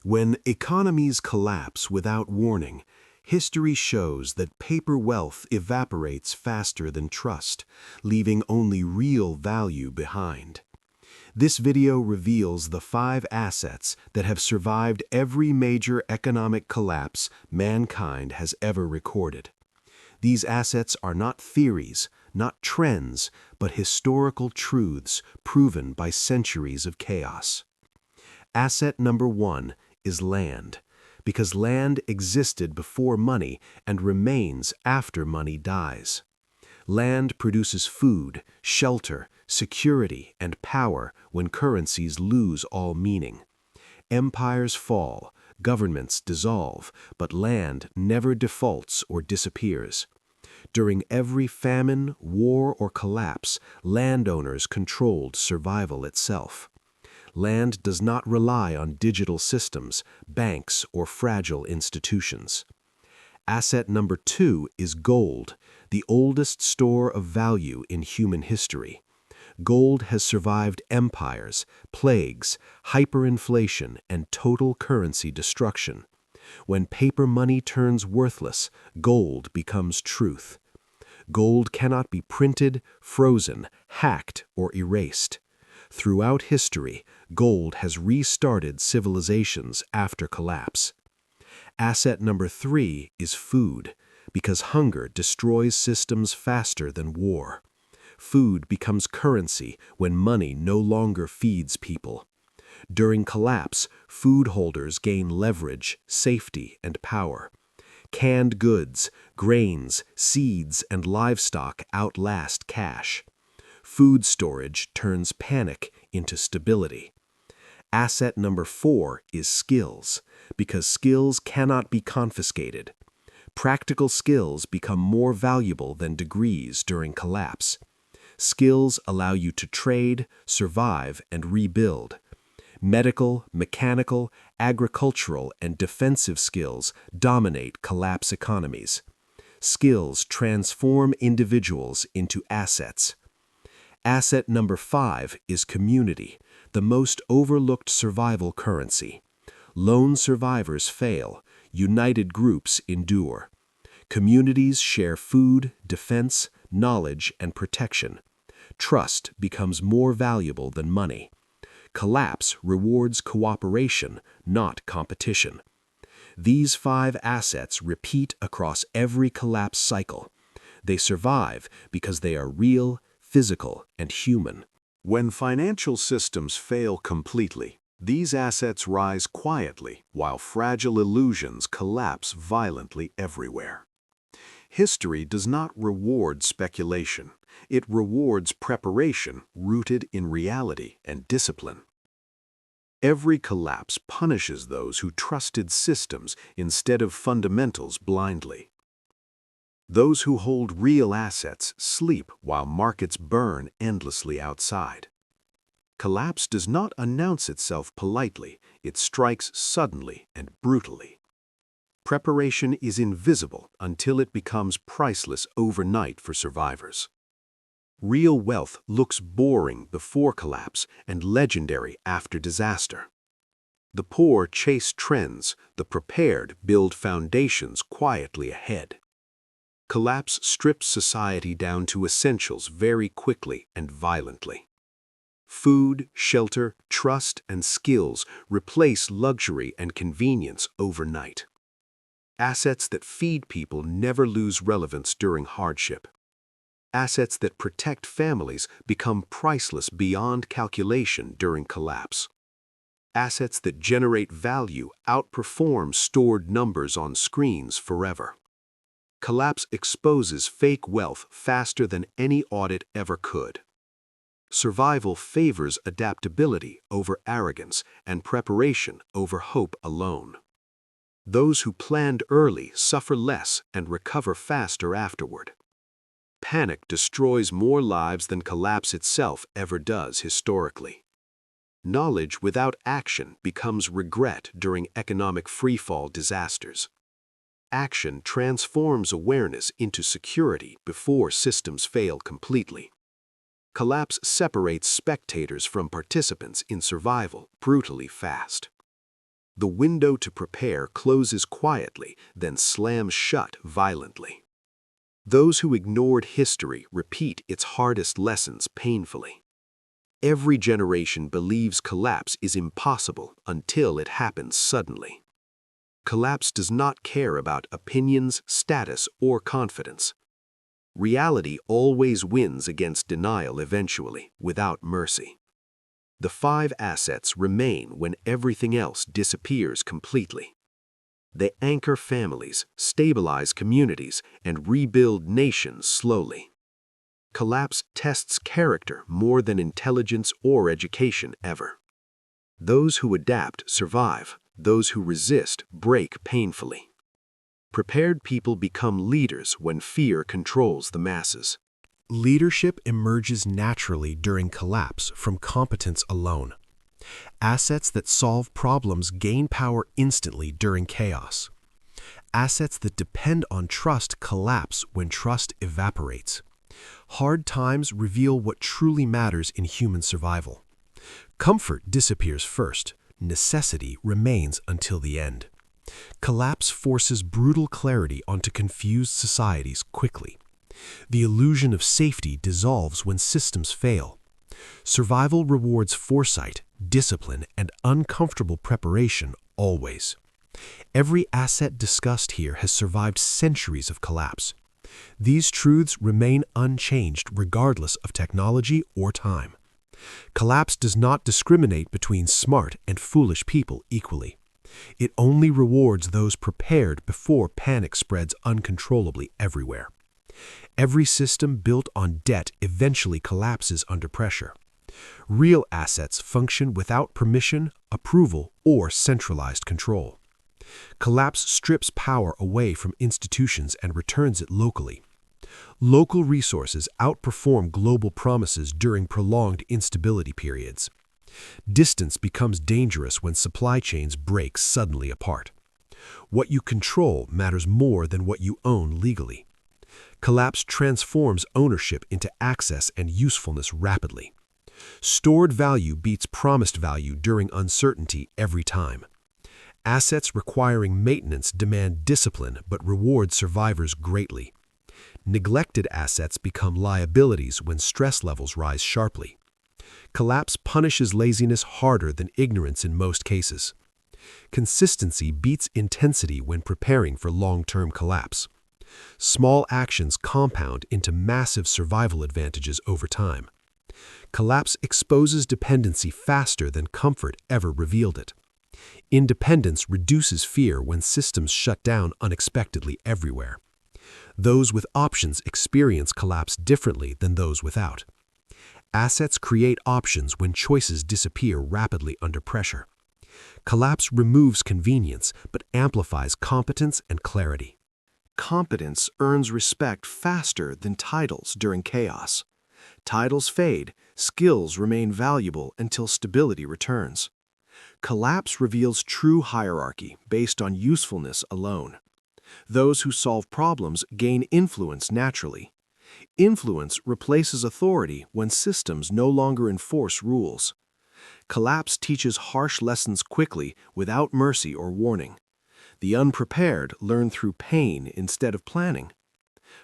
When economies collapse without warning, history shows that paper wealth evaporates faster than trust, leaving only real value behind. This video reveals the 5 assets that have survived every major economic collapse mankind has ever recorded. These assets are not theories, not trends, but historical truths proven by centuries of chaos. Asset number 1 is land, because land existed before money and remains after money dies. Land produces food, shelter, security, and power when currencies lose all meaning. Empires fall, governments dissolve, but land never defaults or disappears. During every famine, war, or collapse, landowners controlled survival itself. Land does not rely on digital systems, banks, or fragile institutions. Asset number 2 is gold, the oldest store of value in human history. Gold has survived empires, plagues, hyperinflation, and total currency destruction. When paper money turns worthless, gold becomes truth. Gold cannot be printed, frozen, hacked, or erased. Throughout history, gold has restarted civilizations after collapse. Asset number 3 is food, because hunger destroys systems faster than war. Food becomes currency when money no longer feeds people. During collapse, food holders gain leverage, safety, and power. Canned goods, grains, seeds, and livestock outlast cash. Food storage turns panic into stability. Asset number 4 is skills, because skills cannot be confiscated. Practical skills become more valuable than degrees during collapse. Skills allow you to trade, survive, and rebuild. Medical, mechanical, agricultural, and defensive skills dominate collapse economies. Skills transform individuals into assets. Asset number 5 is community, the most overlooked survival currency. Lone survivors fail, united groups endure. Communities share food, defense, knowledge, and protection. Trust becomes more valuable than money. Collapse rewards cooperation, not competition. These 5 assets repeat across every collapse cycle. They survive because they are real, physical, and human. When financial systems fail completely, these assets rise quietly while fragile illusions collapse violently everywhere. History does not reward speculation. It rewards preparation rooted in reality and discipline. Every collapse punishes those who trusted systems instead of fundamentals blindly. Those who hold real assets sleep while markets burn endlessly outside. Collapse does not announce itself politely, it strikes suddenly and brutally. Preparation is invisible until it becomes priceless overnight for survivors. Real wealth looks boring before collapse and legendary after disaster. The poor chase trends, the prepared build foundations quietly ahead. Collapse strips society down to essentials very quickly and violently. Food, shelter, trust, and skills replace luxury and convenience overnight. Assets that feed people never lose relevance during hardship. Assets that protect families become priceless beyond calculation during collapse. Assets that generate value outperform stored numbers on screens forever. Collapse exposes fake wealth faster than any audit ever could. Survival favors adaptability over arrogance and preparation over hope alone. Those who planned early suffer less and recover faster afterward. Panic destroys more lives than collapse itself ever does historically. Knowledge without action becomes regret during economic freefall disasters. Action transforms awareness into security before systems fail completely. Collapse separates spectators from participants in survival brutally fast. The window to prepare closes quietly, then slams shut violently. Those who ignored history repeat its hardest lessons painfully. Every generation believes collapse is impossible until it happens suddenly. Collapse does not care about opinions, status, or confidence. Reality always wins against denial eventually, without mercy. The 5 assets remain when everything else disappears completely. They anchor families, stabilize communities, and rebuild nations slowly. Collapse tests character more than intelligence or education ever. Those who adapt survive. Those who resist break painfully. Prepared people become leaders when fear controls the masses. Leadership emerges naturally during collapse from competence alone. Assets that solve problems gain power instantly during chaos. Assets that depend on trust collapse when trust evaporates. Hard times reveal what truly matters in human survival. Comfort disappears first. Necessity remains until the end. Collapse forces brutal clarity onto confused societies quickly. The illusion of safety dissolves when systems fail. Survival rewards foresight, discipline, and uncomfortable preparation always. Every asset discussed here has survived centuries of collapse. These truths remain unchanged regardless of technology or time. Collapse does not discriminate between smart and foolish people equally. It only rewards those prepared before panic spreads uncontrollably everywhere. Every system built on debt eventually collapses under pressure. Real assets function without permission, approval, or centralized control. Collapse strips power away from institutions and returns it locally. Local resources outperform global promises during prolonged instability periods. Distance becomes dangerous when supply chains break suddenly apart. What you control matters more than what you own legally. Collapse transforms ownership into access and usefulness rapidly. Stored value beats promised value during uncertainty every time. Assets requiring maintenance demand discipline but reward survivors greatly. Neglected assets become liabilities when stress levels rise sharply. Collapse punishes laziness harder than ignorance in most cases. Consistency beats intensity when preparing for long-term collapse. Small actions compound into massive survival advantages over time. Collapse exposes dependency faster than comfort ever revealed it. Independence reduces fear when systems shut down unexpectedly everywhere. Those with options experience collapse differently than those without. Assets create options when choices disappear rapidly under pressure. Collapse removes convenience but amplifies competence and clarity. Competence earns respect faster than titles during chaos. Titles fade, skills remain valuable until stability returns. Collapse reveals true hierarchy based on usefulness alone. Those who solve problems gain influence naturally. Influence replaces authority when systems no longer enforce rules. Collapse teaches harsh lessons quickly without mercy or warning. The unprepared learn through pain instead of planning.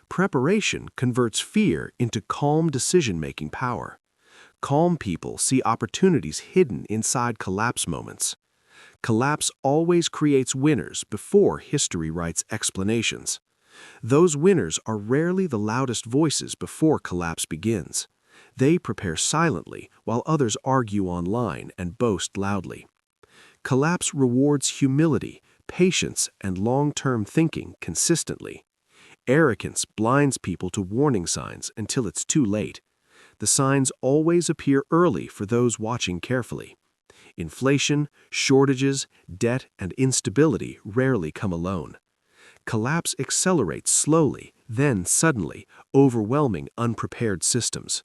Preparation converts fear into calm decision-making power. Calm people see opportunities hidden inside collapse moments. Collapse always creates winners before history writes explanations. Those winners are rarely the loudest voices before collapse begins. They prepare silently while others argue online and boast loudly. Collapse rewards humility, patience, and long-term thinking consistently. Arrogance blinds people to warning signs until it's too late. The signs always appear early for those watching carefully. Inflation, shortages, debt, and instability rarely come alone. Collapse accelerates slowly, then suddenly, overwhelming unprepared systems.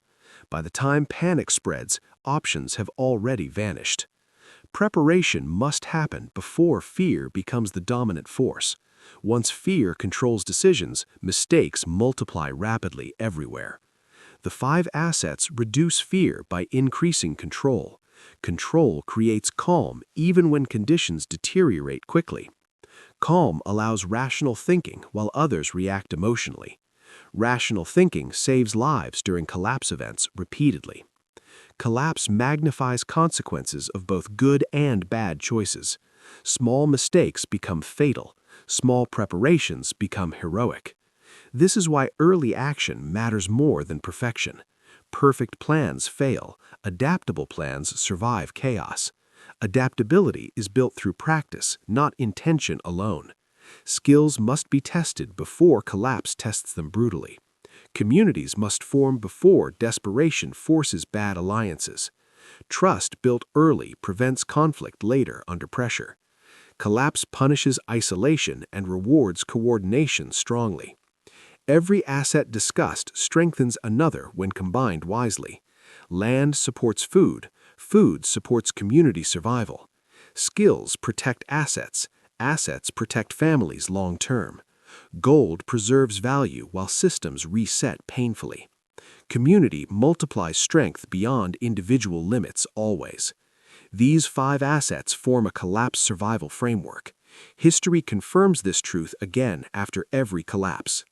By the time panic spreads, options have already vanished. Preparation must happen before fear becomes the dominant force. Once fear controls decisions, mistakes multiply rapidly everywhere. The 5 assets reduce fear by increasing control. Control creates calm even when conditions deteriorate quickly. Calm allows rational thinking while others react emotionally. Rational thinking saves lives during collapse events repeatedly. Collapse magnifies consequences of both good and bad choices. Small mistakes become fatal. Small preparations become heroic. This is why early action matters more than perfection. Perfect plans fail. Adaptable plans survive chaos. Adaptability is built through practice, not intention alone. Skills must be tested before collapse tests them brutally. Communities must form before desperation forces bad alliances. Trust built early prevents conflict later under pressure. Collapse punishes isolation and rewards coordination strongly. Every asset discussed strengthens another when combined wisely. Land supports food. Food supports community survival. Skills protect assets. Assets protect families long term. Gold preserves value while systems reset painfully. Community multiplies strength beyond individual limits always. These 5 assets form a collapse survival framework. History confirms this truth again after every collapse.